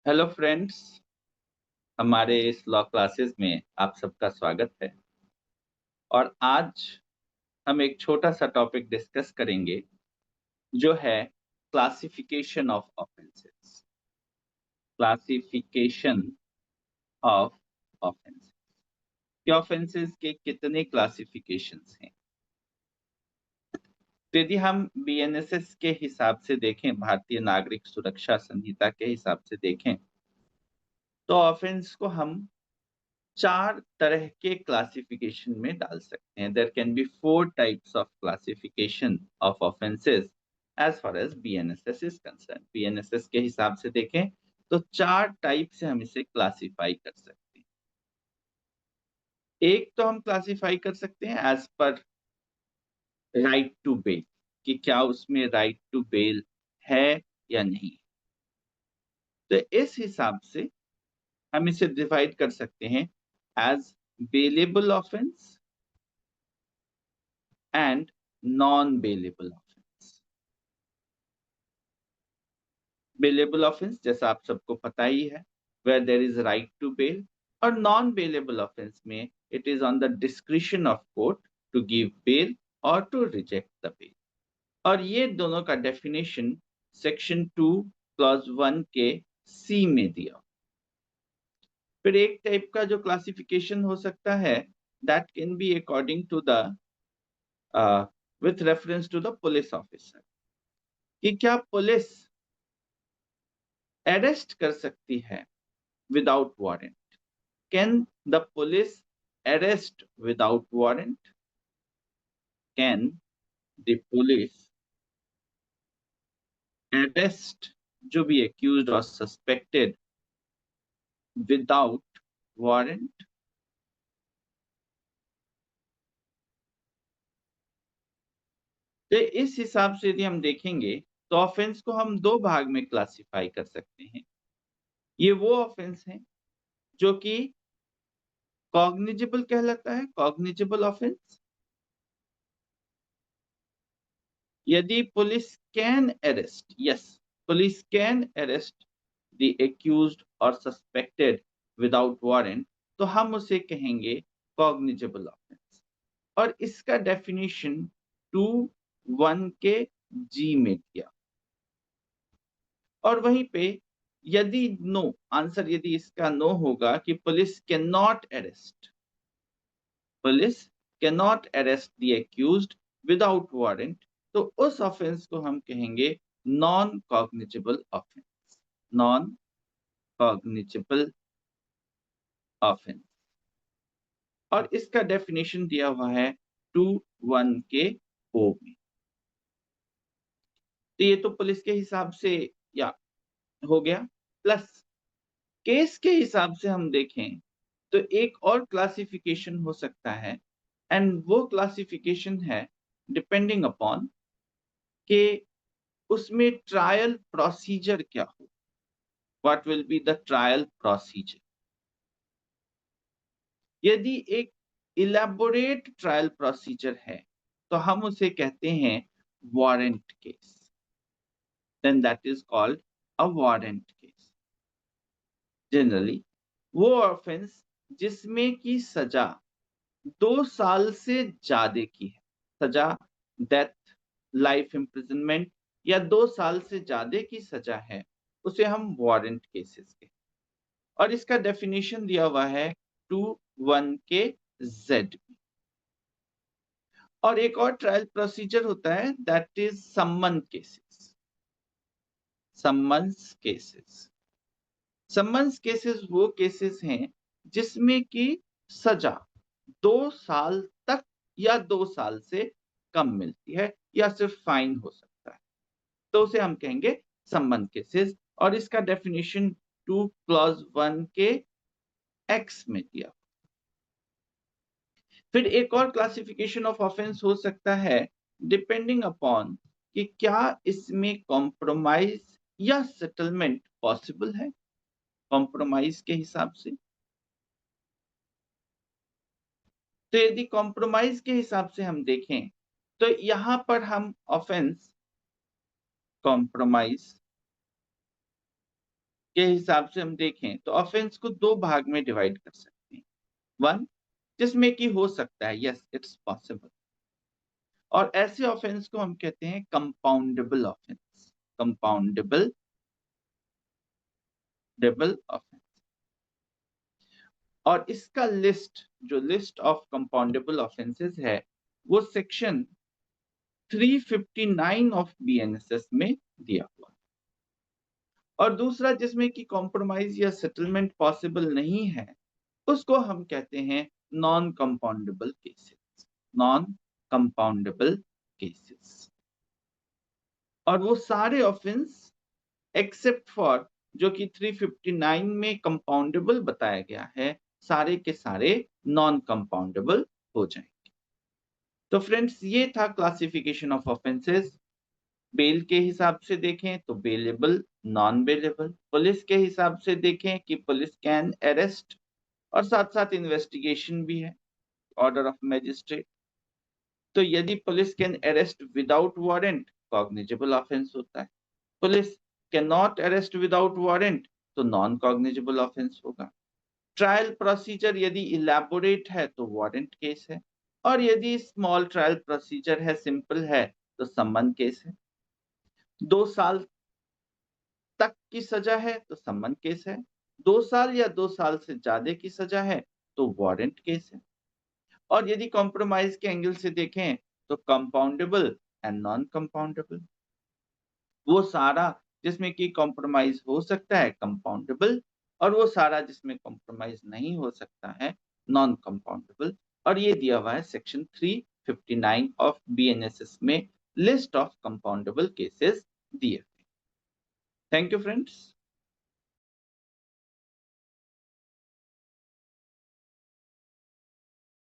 Hello friends, हमारे इस law classes में आप सबका स्वागत है। और आज हम एक छोटा-सा टॉपिक डिस्कस करेंगे, जो है classification of offences. Classification of offences कि ऑफेंसेस के कितने क्लासिफिकेशंस हैं। तो यदि हम बीएनएसएस के हिसाब से देखें, भारतीय नागरिक सुरक्षा संहिता के हिसाब से देखें, तो ऑफेंस को हम 4 तरह के क्लासिफिकेशन में डाल सकते हैं। There can be 4 types of classification of offences as far as BNSS is concerned. BNSS के हिसाब से देखें तो 4 टाइप से हम इसे क्लासिफाई कर सकते हैं। एक तो हम क्लासिफाई कर सकते हैं as per right to bell, कि क्या उसमें राइट टू बेल है या नहीं। तो इस हिसाब से हम इसे डिवाइड कर सकते हैं as bailable offence and non-bailable offense। Bailable offense जैसा आप सबको पता ही है, where there is right to bail, और non-bailable offense में it is on the discretion of court to give bail or to reject the bail। और ये दोनों का डेफिनेशन सेक्शन 2 क्लॉज 1 के सी में दिया। फिर एक टाइप का जो क्लासिफिकेशन हो सकता है, that can be according to the with reference to the police officer, कि क्या पुलिस अरेस्ट कर सकती है without warrant. Can the police arrest without warrant? Can the police arrest जो भी एक्यूज्ड और सस्पेक्टेड विदाउट वारंट? तो इस हिसाब से यदि हम देखेंगे तो ऑफेंस को हम 2 भाग में क्लासिफाई कर सकते हैं। ये वो ऑफेंस हैं जो कि कॉग्निजेबल कहलाता है, कॉग्निजेबल ऑफेंस। यदि police can arrest, yes, police can arrest the accused और सस्पेक्टेड विदाउट वारंट, तो हम उसे कहेंगे कॉग्निजेबल ऑफेंस। और इसका डेफिनेशन 2(1) के जी में दिया। और वहीं पे यदि नो आंसर, यदि इसका नो होगा कि police can not arrest, police can not arrest the accused without warrant, तो उस ऑफेंस को हम कहेंगे non cognizable offence. Non cognizable offence. और इसका डेफिनेशन दिया हुआ है 2(1) के ओ में। तो ये तो पुलिस के हिसाब से या हो गया। प्लस केस के हिसाब से हम देखें तो एक और क्लासिफिकेशन हो सकता है, एंड वो क्लासिफिकेशन है डिपेंडिंग अपॉन के उसमें ट्रायल प्रोसीजर क्या हो। What will be the trial procedure? यदि एक इलेबोरेट ट्रायल प्रोसीजर है तो हम उसे कहते हैं warrant case. Then that is called a warrant case. Generally वो ऑफेंस जिसमें की सजा 2 साल से ज्यादा की है, सजा डेथ, लाइफ इम्प्रिजनमेंट या 2 साल से ज्यादा की सजा है, उसे हम वारंट केसेस के। और इसका डेफिनेशन दिया हुआ है 2(1) के जेड में। और एक और ट्रायल प्रोसीजर होता है, दैट इज सम्मन cases. Summons cases, summons cases वो केसेस हैं जिसमें की सजा 2 साल तक या 2 साल से कम मिलती है, या सिर्फ फाइन हो सकता है, तो उसे हम कहेंगे सम्मन केसेस। और इसका डेफिनेशन 2 क्लॉज 1 के एक्स में दिया। फिर एक और क्लासिफिकेशन ऑफ ऑफेंस हो सकता है डिपेंडिंग अपॉन कि क्या इसमें कॉम्प्रोमाइज या सेटलमेंट पॉसिबल है। कॉम्प्रोमाइज के हिसाब से, तो यदि कॉम्प्रोमाइज के हिसाब से हम देखें तो यहां पर हम ऑफेंस कॉम्प्रोमाइज के हिसाब से हम देखें तो ऑफेंस को दो भाग में डिवाइड कर सकते हैं। वन, जिसमें कि हो सकता है, यस इट्स पॉसिबल, और ऐसे ऑफेंस को हम कहते हैं कंपाउंडेबल ऑफेंस। Compoundable offence. और इसका लिस्ट, जो लिस्ट ऑफ कंपाउंडेबल ऑफेंसेस है, वो सेक्शन 359 ऑफ बीएनएसएस में दिया हुआ। और दूसरा, जिसमें कि कॉम्प्रोमाइज या सेटलमेंट पॉसिबल नहीं है, उसको हम कहते हैं non compoundable cases. Non compoundable cases. और वो सारे ऑफेंस एक्सेप्ट फॉर जो कि 359 में कंपाउंडेबल बताया गया है, सारे के सारे नॉन कंपाउंडेबल हो जाएंगे। तो फ्रेंड्स, ये था क्लासिफिकेशन ऑफ ऑफेंसेस। बेल के हिसाब से देखें तो बेलेबल, नॉन बेलेबल। पुलिस के हिसाब से देखें कि पुलिस कैन अरेस्ट, और साथ साथ इन्वेस्टिगेशन भी है, ऑर्डर ऑफ मैजिस्ट्रेट। तो यदि police can arrest without warrant, cognizable offence होता है। Police can not arrest without warrant, तो नॉन कॉग्निजेबल ऑफेंस होगा। ट्रायल प्रोसीजर यदि इलैबोरेट है तो वारंट केस है, और यदि स्मॉल ट्रायल प्रोसीजर है, सिंपल है, तो सम्मन केस है। 2 साल तक की सजा है तो सम्मन केस है। 2 साल या 2 साल से ज्यादा की सजा है तो वारंट केस है। और यदि कॉम्प्रोमाइज के एंगल से देखें तो कंपाउंडेबल एंड नॉन कंपाउंडेबल। वो सारा जिसमें कि कॉम्प्रोमाइज हो सकता है, कंपाउंडेबल, और वो सारा जिसमें कॉम्प्रोमाइज नहीं हो सकता है, नॉन कंपाउंडेबल। और ये दिया हुआ है सेक्शन 359 ऑफ बीएनएसएस में, लिस्ट ऑफ कंपाउंडेबल केसेस दिए। Thank you friends.